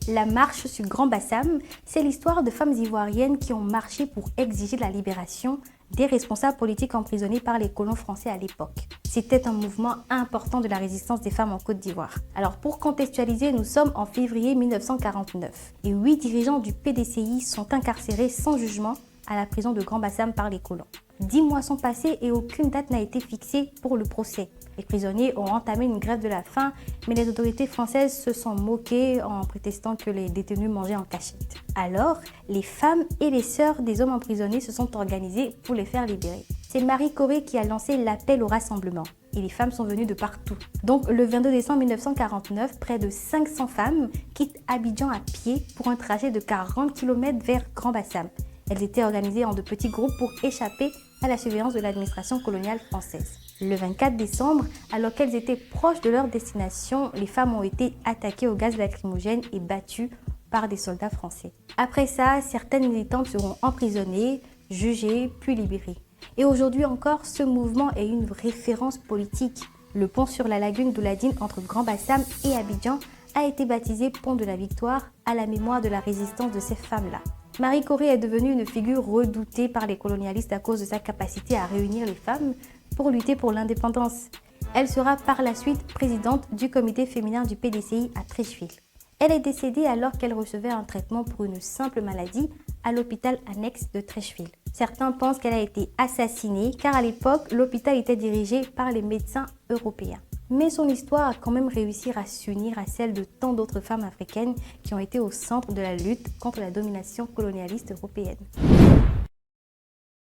La marche sur Grand Bassam, c'est l'histoire de femmes ivoiriennes qui ont marché pour exiger la libération des responsables politiques emprisonnés par les colons français à l'époque. C'était un mouvement important de la résistance des femmes en Côte d'Ivoire. Alors pour contextualiser, nous sommes en février 1949 et 8 dirigeants du PDCI sont incarcérés sans jugement à la prison de Grand Bassam par les colons. 10 mois sont passés et aucune date n'a été fixée pour le procès. Les prisonniers ont entamé une grève de la faim, mais les autorités françaises se sont moquées en prétextant que les détenus mangeaient en cachette. Alors, les femmes et les sœurs des hommes emprisonnés se sont organisées pour les faire libérer. C'est Marie Corée qui a lancé l'appel au rassemblement et les femmes sont venues de partout. Donc le 22 décembre 1949, près de 500 femmes quittent Abidjan à pied pour un trajet de 40 km vers Grand Bassam. Elles étaient organisées en de petits groupes pour échapper à la surveillance de l'administration coloniale française. Le 24 décembre, alors qu'elles étaient proches de leur destination, les femmes ont été attaquées au gaz lacrymogène et battues par des soldats français. Après ça, certaines militantes seront emprisonnées, jugées, puis libérées. Et aujourd'hui encore, ce mouvement est une référence politique. Le pont sur la lagune d'Ouladine entre Grand Bassam et Abidjan a été baptisé Pont de la Victoire à la mémoire de la résistance de ces femmes-là. Marie Corée est devenue une figure redoutée par les colonialistes à cause de sa capacité à réunir les femmes pour lutter pour l'indépendance. Elle sera par la suite présidente du comité féminin du PDCI à Treichville. Elle est décédée alors qu'elle recevait un traitement pour une simple maladie à l'hôpital annexe de Treichville. Certains pensent qu'elle a été assassinée car à l'époque, l'hôpital était dirigé par les médecins européens. Mais son histoire a quand même réussi à s'unir à celle de tant d'autres femmes africaines qui ont été au centre de la lutte contre la domination colonialiste européenne.